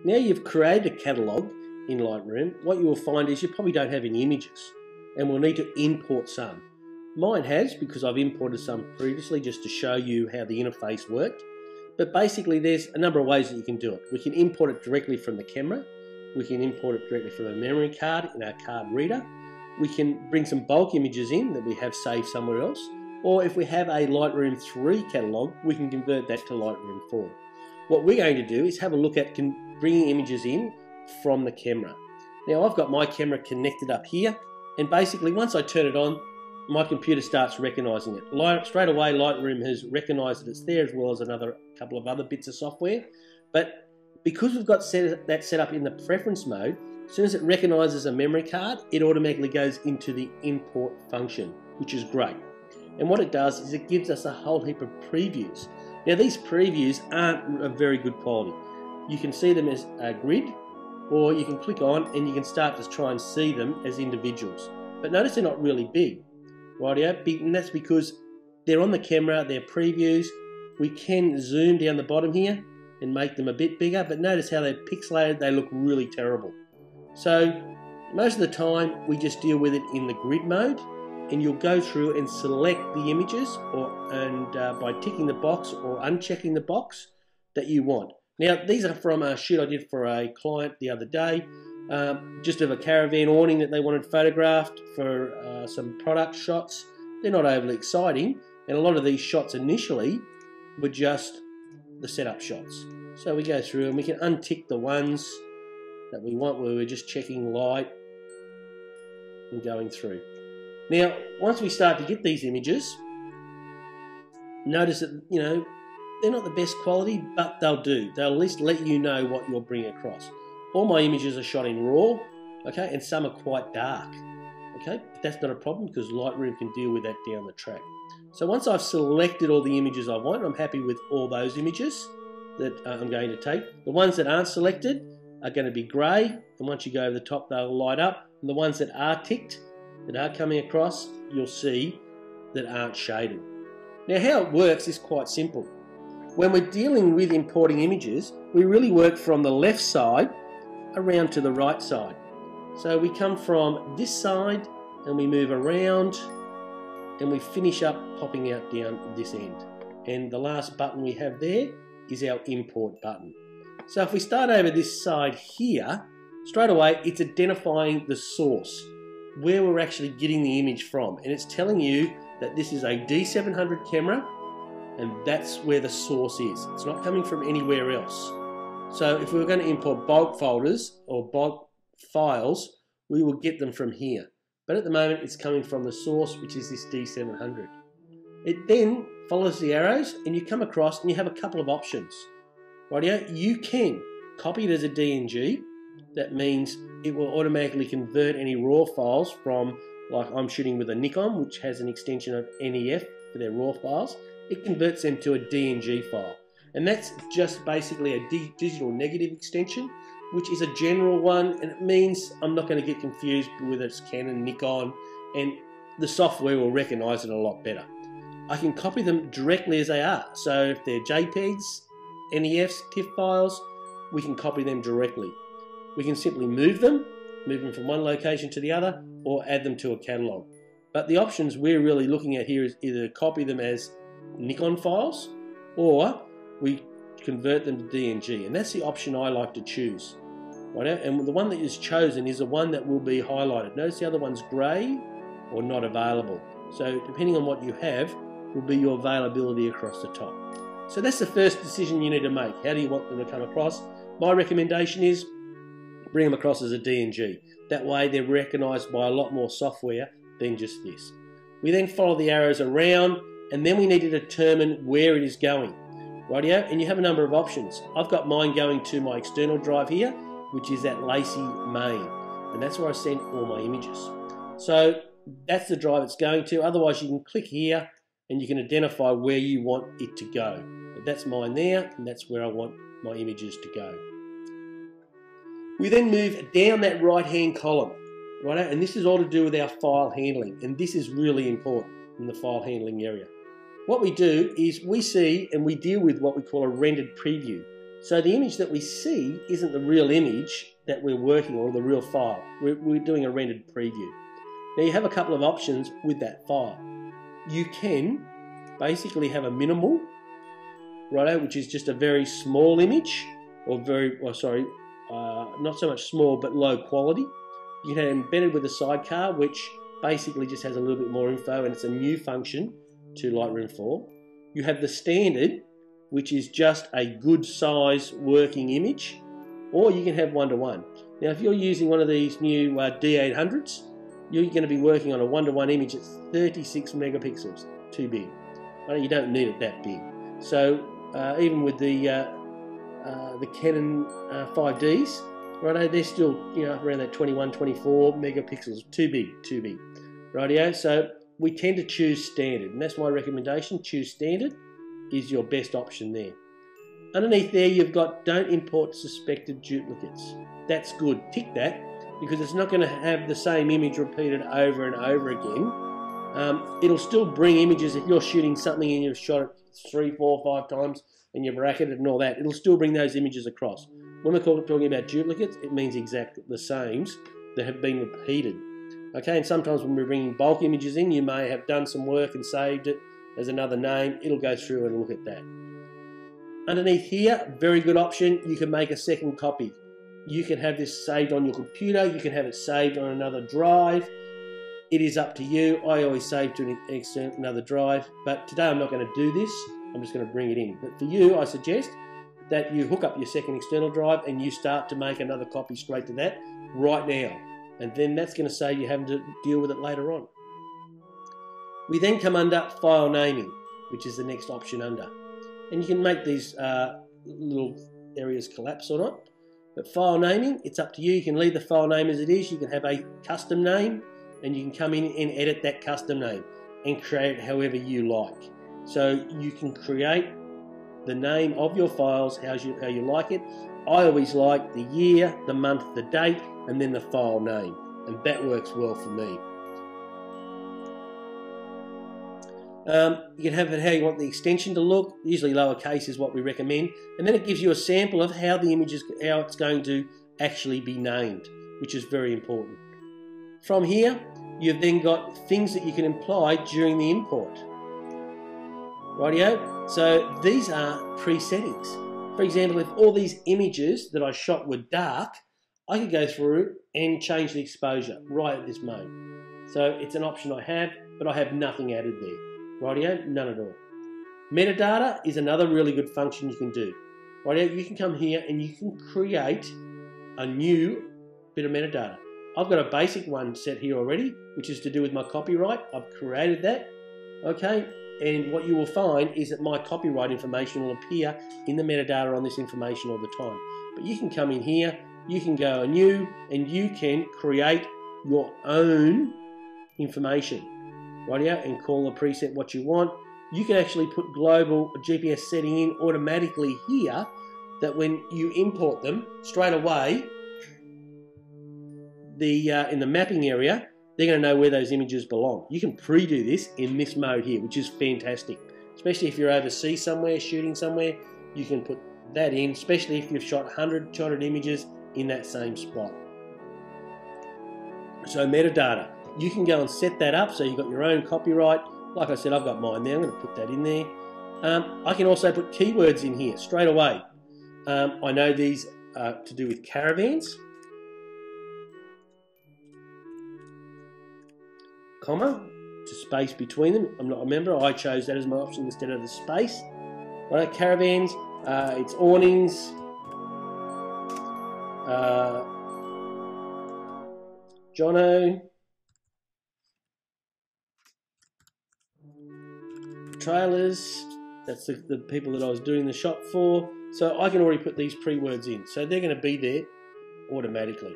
Now you've created a catalogue in Lightroom, what you will find is you probably don't have any images and we'll need to import some. Mine has, because I've imported some previously just to show you how the interface worked. But basically there's a number of ways that you can do it. We can import it directly from the camera. We can import it directly from a memory card in our card reader. We can bring some bulk images in that we have saved somewhere else. Or if we have a Lightroom 3 catalogue, we can convert that to Lightroom 4. What we're going to do is have a look at bringing images in from the camera. Now I've got my camera connected up here, and basically once I turn it on, my computer starts recognizing it. Straight away Lightroom has recognized that it's there, as well as another couple of other bits of software. But because we've got that set up in the preference mode, as soon as it recognizes a memory card, it automatically goes into the import function, which is great. And what it does is it gives us a whole heap of previews. Now these previews aren't of very good quality. You can see them as a grid, or you can click on and you can start to try and see them as individuals. But notice they're not really big, rightio? And that's because they're on the camera, they're previews. We can zoom down the bottom here and make them a bit bigger, but notice how they're pixelated, they look really terrible. So most of the time we just deal with it in the grid mode, and you'll go through and select the images by ticking the box or unchecking the box that you want. Now these are from a shoot I did for a client the other day, just of a caravan awning that they wanted photographed for some product shots. They're not overly exciting, and a lot of these shots initially were just the setup shots. So we go through and we can untick the ones that we want where we're just checking light and going through. Now once we start to get these images, notice that they're not the best quality, but they'll do. They'll at least let you know what you're bringing across. All my images are shot in RAW, okay, and some are quite dark, okay? But that's not a problem because Lightroom can deal with that down the track. So once I've selected all the images I want, I'm happy with all those images that I'm going to take. The ones that aren't selected are going to be grey, and once you go over the top, they'll light up. And the ones that are ticked, that are coming across, you'll see that aren't shaded. Now how it works is quite simple. When we're dealing with importing images, we really work from the left side around to the right side. So we come from this side and we move around and we finish up popping out down this end. And the last button we have there is our import button. So if we start over this side here, straight away it's identifying the source, where we're actually getting the image from, and it's telling you that this is a D700 camera and that's where the source is. It's not coming from anywhere else. So if we were going to import bulk folders or bulk files, we will get them from here. But at the moment it's coming from the source, which is this D700. It then follows the arrows and you come across and you have a couple of options. Rightio? You can copy it as a DNG. That means it will automatically convert any RAW files from, like I'm shooting with a Nikon, which has an extension of NEF for their RAW files. It converts them to a DNG file. And that's just basically a digital negative extension, which is a general one, and it means I'm not going to get confused whether it's Canon, Nikon, and the software will recognize it a lot better. I can copy them directly as they are. So if they're JPEGs, NEFs, TIFF files, we can copy them directly. We can simply move them from one location to the other, or add them to a catalog. But the options we're really looking at here is either copy them as Nikon files, or we convert them to DNG, and that's the option I like to choose. Right? And the one that is chosen is the one that will be highlighted. Notice the other one's grey or not available. So depending on what you have will be your availability across the top. So that's the first decision you need to make. How do you want them to come across? My recommendation is bring them across as a DNG. That way they're recognised by a lot more software than just this. We then follow the arrows around, and then we need to determine where it is going. Rightio? And you have a number of options. I've got mine going to my external drive here, which is at Lacey main, and that's where I send all my images. So that's the drive it's going to. Otherwise you can click here and you can identify where you want it to go. But that's mine there, and that's where I want my images to go. We then move down that right hand column, right? And this is all to do with our file handling, and this is really important in the file handling area. What we do is we see and we deal with what we call a rendered preview. So the image that we see isn't the real image that we're working on, or the real file. We're doing a rendered preview. Now you have a couple of options with that file. You can basically have a minimal, righto, which is just a very small image, or not so much small, but low quality. You can have embedded with a sidecar, which basically just has a little bit more info, and it's a new function to Lightroom 4. You have the standard, which is just a good size working image, or you can have one-to-one. Now, if you're using one of these new D800s, you're going to be working on a one-to-one image that's 36 megapixels, too big. You don't need it that big. So even with the Canon 5Ds, right, they're still around that 21, 24 megapixels, too big, rightio. So we tend to choose standard, and that's my recommendation. Choose standard is your best option there. Underneath there, you've got don't import suspected duplicates. That's good. Tick that, because it's not going to have the same image repeated over and over again. It'll still bring images if you're shooting something and you've shot it 3, 4, 5 times and you've bracketed and all that. It'll still bring those images across. When we're talking about duplicates, it means exactly the sames that have been repeated. Okay, and sometimes when we're bringing bulk images in, you may have done some work and saved it as another name. It'll go through and look at that. Underneath here, very good option, you can make a second copy. You can have this saved on your computer, you can have it saved on another drive. It is up to you. I always save to another drive, but today I'm not going to do this. I'm just going to bring it in. But for you, I suggest that you hook up your second external drive and you start to make another copy straight to that right now. And then that's going to save you having to deal with it later on. We then come under file naming, which is the next option under. And you can make these little areas collapse or not. But file naming, it's up to you. You can leave the file name as it is. You can have a custom name, and you can come in and edit that custom name and create it however you like. So you can create the name of your files how you like it. I always like the year, the month, the date, and then the file name. And that works well for me. You can have it how you want the extension to look. Usually lowercase is what we recommend. And then it gives you a sample of how the image how it's going to actually be named, which is very important. From here, you've then got things that you can apply during the import. Rightio? So these are pre-settings. For example, if all these images that I shot were dark, I could go through and change the exposure right at this moment. So it's an option I have, but I have nothing added there. Rightio? None at all. Metadata is another really good function you can do. Rightio? You can come here and you can create a new bit of metadata. I've got a basic one set here already, which is to do with my copyright. I've created that. Okay? And what you will find is that my copyright information will appear in the metadata on this information all the time. But you can come in here, you can go new, and you can create your own information. Rightio, and call the preset what you want. You can actually put global GPS setting in automatically here, that when you import them straight away, in the mapping area, they're going to know where those images belong. You can pre-do this in this mode here, which is fantastic. Especially if you're overseas somewhere, shooting somewhere, you can put that in, especially if you've shot 100, 200 images in that same spot. So metadata. You can go and set that up so you've got your own copyright. Like I said, I've got mine there. I'm going to put that in there. I can also put keywords in here straight away. I know these are to do with caravans. Comma, to space between them. I'm not a member. I chose that as my option instead of the space. Right, caravans. It's awnings. Jono. Trailers, that's the people that I was doing the shot for. So I can already put these pre-words in. So they're going to be there automatically,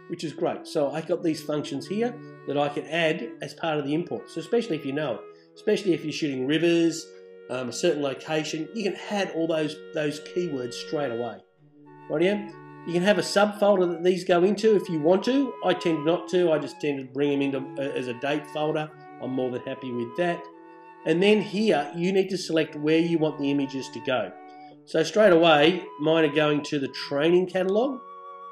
which is great. So I got these functions here that I can add as part of the import. So especially if you know it, especially if you're shooting rivers, a certain location, you can add all those keywords straight away. Rightio? You can have a subfolder that these go into if you want to. I tend not to. I just tend to bring them into as a date folder. I'm more than happy with that. And then here, you need to select where you want the images to go. So straight away, mine are going to the training catalogue,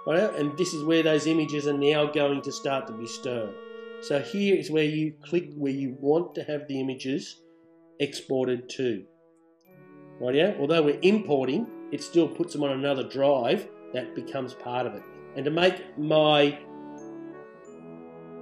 right? And this is where those images are now going to start to be stirred. So here is where you click where you want to have the images exported to. Right, yeah? Although we're importing, it still puts them on another drive that becomes part of it. And to make my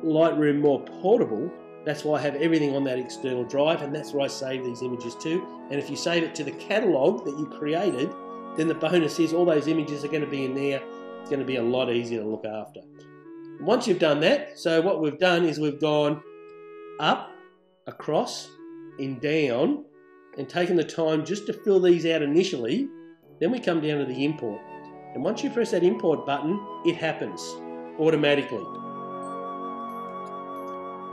Lightroom more portable, that's why I have everything on that external drive, and that's where I save these images to. And if you save it to the catalogue that you created, then the bonus is all those images are going to be in there. It's going to be a lot easier to look after. Once you've done that, so what we've done is we've gone up, across, and down, and taken the time just to fill these out initially. Then we come down to the import. And once you press that import button, it happens automatically.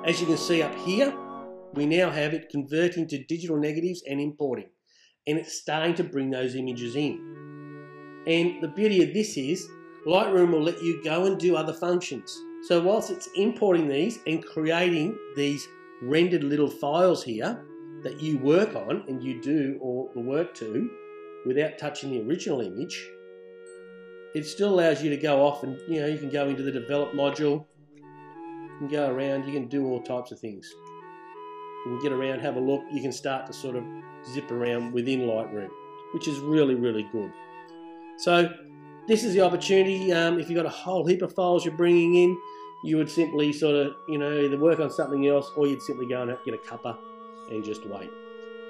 As you can see up here, we now have it converting to digital negatives and importing. And it's starting to bring those images in. And the beauty of this is, Lightroom will let you go and do other functions. So whilst it's importing these and creating these rendered little files here that you work on and you do all the work to without touching the original image, it still allows you to go off and, you know, you can go into the develop module, you can go around, you can do all types of things. You can get around, have a look, you can start to sort of zip around within Lightroom, which is really, really good. So this is the opportunity. If you've got a whole heap of files you're bringing in, you would simply sort of, you know, either work on something else or you'd simply go and get a cuppa and just wait.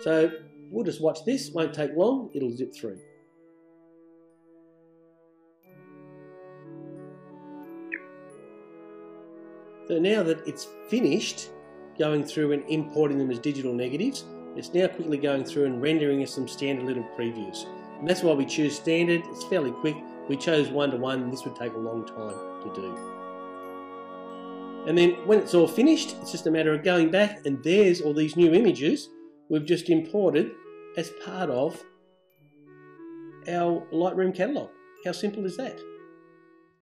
So we'll just watch this, won't take long, it'll zip through. So now that it's finished going through and importing them as digital negatives, it's now quickly going through and rendering us some standard little previews. And that's why we choose standard. It's fairly quick. We chose 1:1, and this would take a long time to do. And then when it's all finished, it's just a matter of going back, and there's all these new images we've just imported as part of our Lightroom catalogue. How simple is that?